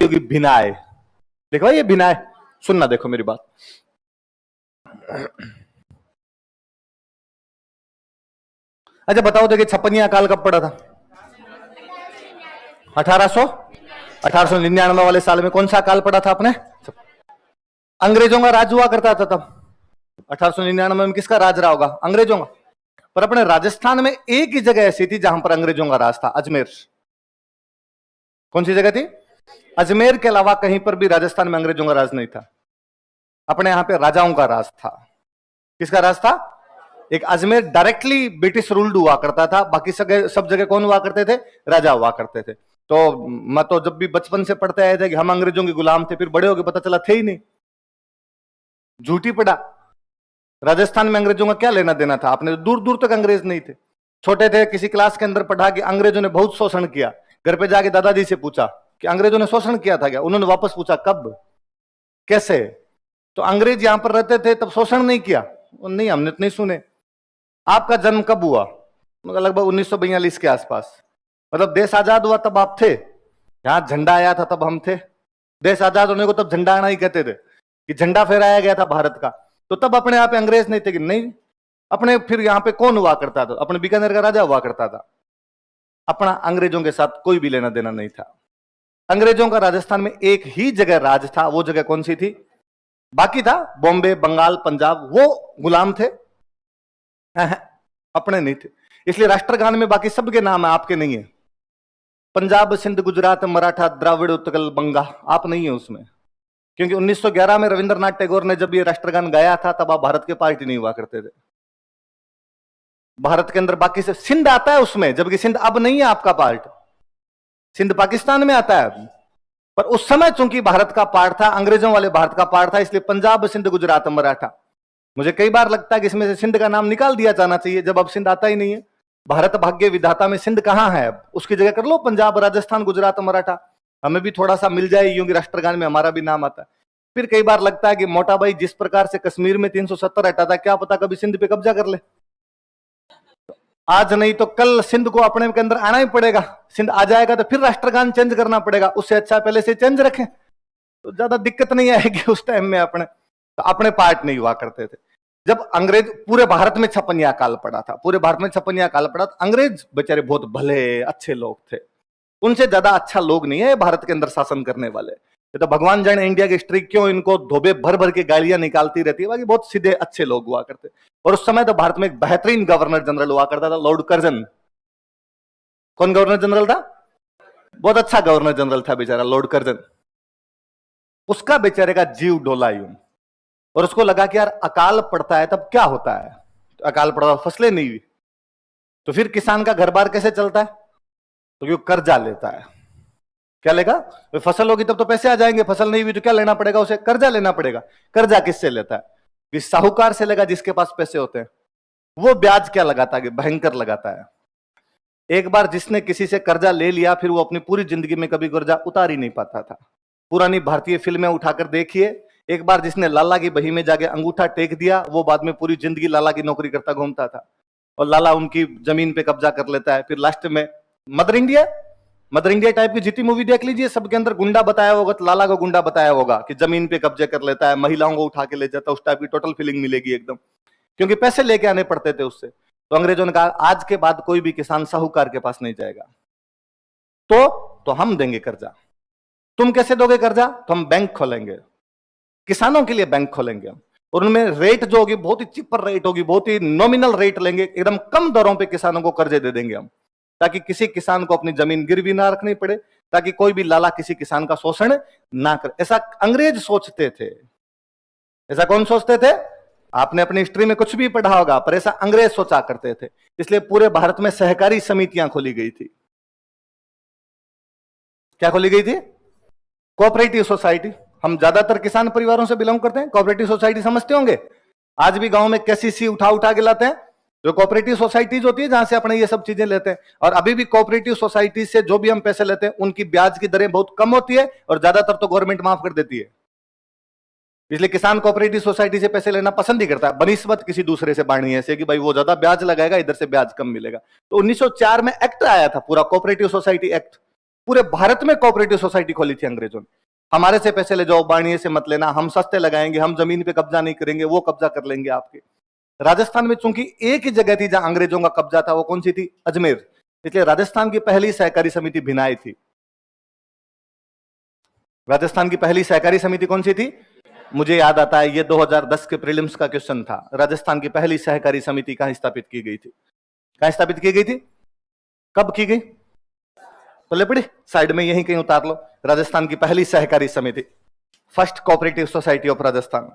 होगी भिनाय। देखो ये भिनाय, सुनना देखो मेरी बात। अच्छा बताओ, देखिए छप्पनिया काल कब पड़ा था? 1899 वाले साल में कौन सा काल पड़ा था आपने? अंग्रेजों का राज हुआ करता था तब। 1899 में किसका राज रहा होगा? अंग्रेजों का। पर अपने राजस्थान में एक ही जगह ऐसी थी जहां पर अंग्रेजों का राज था, अजमेर। कौन सी जगह थी? अजमेर के अलावा कहीं पर भी राजस्थान में अंग्रेजों का राज नहीं था। अपने यहां पे राजाओं का राज था। किसका राज था? एक अजमेर डायरेक्टली ब्रिटिश रूल्ड हुआ करता था, बाकी सब जगह कौन हुआ करते थे? राजा हुआ करते थे। तो मैं तो जब भी बचपन से पढ़ते आए थे कि हम अंग्रेजों के गुलाम थे, फिर बड़े होके पता चला थे ही नहीं, झूठी पड़ा। राजस्थान में अंग्रेजों का क्या लेना देना था? आपने दूर दूर तक अंग्रेज नहीं थे। छोटे थे किसी क्लास के अंदर पढ़ा कि अंग्रेजों ने बहुत शोषण किया। घर पे जाके दादाजी से पूछा कि अंग्रेजों ने शोषण किया था क्या? उन्होंने वापस पूछा कब, कैसे? तो अंग्रेज यहां पर रहते थे तब शोषण नहीं किया? नहीं, हमने तो नहीं सुने। आपका जन्म कब हुआ? लगभग 1942 के आसपास। मतलब देश आजाद हुआ तब आप थे? यहां झंडा आया था तब हम थे? देश आजाद होने को तब झंडा आना ही कहते थे कि झंडा फहराया गया था भारत का, तो तब अपने यहाँ पे अंग्रेज नहीं थे कि नहीं? अपने फिर यहाँ पे कौन हुआ करता था? अपने बीकानेर का राजा हुआ करता था। अपना अंग्रेजों के साथ कोई भी लेना देना नहीं था। अंग्रेजों का राजस्थान में एक ही जगह राज था। वो जगह कौन सी थी? बाकी था बॉम्बे, बंगाल, पंजाब, वो गुलाम थे, अपने नहीं थे। इसलिए राष्ट्रगान में बाकी सबके नाम है, आपके नहीं है। पंजाब, सिंध, गुजरात, मराठा, द्राविड़, उत्कल, बंगा, आप नहीं है उसमें। क्योंकि 1911 में रविंद्रनाथ टैगोर ने जब ये राष्ट्रगान गाया था तब आप भारत के पार्टी नहीं हुआ करते थे। भारत के अंदर बाकी से सिंध आता है उसमें, जबकि सिंध अब नहीं है आपका पार्ट। सिंध पाकिस्तान में आता है। पर उस समय चूंकि भारत का पार्ट था, अंग्रेजों वाले भारत का पार्ट था, इसलिए पंजाब, सिंध, गुजरात, मराठा। मुझे कई बार लगता है कि इसमें से सिंध का नाम निकाल दिया जाना चाहिए, जब अब सिंध आता ही नहीं है। भारत भाग्य विधाता में सिंध कहां है? अब उसकी जगह कर लो पंजाब, राजस्थान, गुजरात, मराठा। हमें भी थोड़ा सा मिल जाए, यूं कि राष्ट्रगान में हमारा भी नाम आता है। फिर कई बार लगता है कि मोटा भाई जिस प्रकार से कश्मीर में 370 हटा था, क्या पता कभी सिंध पे कब्जा कर ले। आज नहीं तो कल सिंध को अपने के अंदर आना ही पड़ेगा। सिंध आ जाएगा तो फिर राष्ट्रगान चेंज करना पड़ेगा। उससे अच्छा पहले से चेंज रखें तो ज्यादा दिक्कत नहीं आएगी उस टाइम में। अपने पार्ट नहीं हुआ करते थे। जब अंग्रेज पूरे भारत में छप्पनिया काल पड़ा था, पूरे भारत में छप्पनिया काल पड़ा था, अंग्रेज बेचारे बहुत भले अच्छे लोग थे। उनसे ज्यादा अच्छा लोग नहीं है भारत के अंदर शासन करने वाले। ये तो भगवान जाने इंडिया की स्ट्रीक क्यों इनको धोबे भर भर के गालियां निकालती रहती है, बाकी बहुत सीधे अच्छे लोग हुआ करते। और उस समय तो भारत में एक बेहतरीन गवर्नर जनरल हुआ करता था, लॉर्ड कर्जन। कौन गवर्नर जनरल था? बहुत अच्छा गवर्नर जनरल था बेचारा लॉर्ड कर्जन। उसका बेचारे का जीव डोला यूं, और उसको लगा कि यार अकाल पड़ता है तब क्या होता है? तो अकाल पड़ा, फसलें नहीं हुई, तो फिर किसान का घर बार कैसे चलता है? तो क्यों कर्जा लेता है। क्या लेगा? तो फसल होगी तब तो पैसे आ जाएंगे, फसल नहीं हुई तो क्या लेना पड़ेगा उसे? कर्जा लेना पड़ेगा। कर्जा किससे लेता है? कि साहूकार से लेगा जिसके पास पैसे होते हैं। वो ब्याज क्या लगाता है? भयंकर लगाता है। एक बार जिसने किसी से कर्जा ले लिया, फिर वो अपनी पूरी जिंदगी में कभी कर्जा उतार ही नहीं पाता था। पुरानी भारतीय फिल्में उठाकर देखिए, एक बार जिसने लाला की बही में जाके अंगूठा टेक दिया, वो बाद में पूरी जिंदगी लाला की नौकरी करता घूमता था, और लाला उनकी जमीन पे कब्जा कर लेता है। फिर लास्ट में मदर इंडिया टाइप की जितनी मूवी देख लीजिए, सबके अंदर गुंडा बताया होगा, तो लाला को गुंडा बताया होगा कि जमीन पे कब्जे कर लेता है, महिलाओं को उठा के ले जाता है, उस टाइप की टोटल फीलिंग मिलेगी एकदम, क्योंकि पैसे लेके आने पड़ते थे उससे। तो अंग्रेजों ने कहा आज के बाद कोई भी किसान साहूकार के पास नहीं जाएगा, तो हम देंगे कर्जा। तुम कैसे दोगे कर्जा? तो हम बैंक खोलेंगे, किसानों के लिए बैंक खोलेंगे हम, और उनमें रेट जो होगी बहुत ही चिपर रेट होगी, बहुत ही नॉमिनल रेट लेंगे, एकदम कम दरों पे किसानों को कर्जे दे देंगे हम, ताकि किसी किसान को अपनी जमीन गिरवी ना रखनी पड़े, ताकि कोई भी लाला किसी किसान का शोषण ना करे। ऐसा अंग्रेज सोचते थे। ऐसा कौन सोचते थे? आपने अपनी हिस्ट्री में कुछ भी पढ़ा होगा, पर ऐसा अंग्रेज सोचा करते थे। इसलिए पूरे भारत में सहकारी समितियां खोली गई थी। क्या खोली गई थी? Cooperative society. हम ज्यादातर किसान परिवारों से बिलोंग करते हैं। कोऑपरेटिव सोसाइटी समझते होंगे। आज भी गांव में केसीसी उठा के लाते हैं, जो कोऑपरेटिव सोसाइटीज होती है जहां से अपने ये सब चीजें लेते हैं। और अभी भी कोऑपरेटिव सोसाइटी से जो भी हम पैसे लेते हैं, उनकी ब्याज की दरें बहुत कम होती है, और ज्यादातर तो गवर्नमेंट माफ कर देती है। इसलिए किसान कोऑपरेटिव सोसाइटी से पैसे लेना पसंद ही करता है, बनिस्बत किसी दूसरे से बाणी ऐसे कि भाई वो ज्यादा ब्याज लगाएगा, इधर से ब्याज कम मिलेगा। तो 1904 में एक्ट आया था, पूरा कोऑपरेटिव सोसाइटी एक्ट। पूरे भारत में कोऑपरेटिव सोसाइटी खोली थी अंग्रेजों ने। हमारे से पैसे ले जाओ, बाणिये से मत लेना, हम सस्ते लगाएंगे, हम जमीन पे कब्जा नहीं करेंगे, वो कब्जा कर लेंगे आपके। राजस्थान में चूंकि एक ही जगह थी जहां अंग्रेजों का कब्जा था, वो कौन सी थी? अजमेर। इसलिए राजस्थान की पहली सहकारी समिति भिनाई थी। राजस्थान की पहली सहकारी समिति कौन सी थी? मुझे याद आता है, ये 2010 के प्रीलिम्स का क्वेश्चन था। राजस्थान की पहली सहकारी समिति कहां स्थापित की गई थी? कहां स्थापित की गई थी? कब की गई? तो ले पड़ी साइड में यहीं कहीं उतार लो। राजस्थान की पहली सहकारी समिति, first cooperative society of Rajasthan.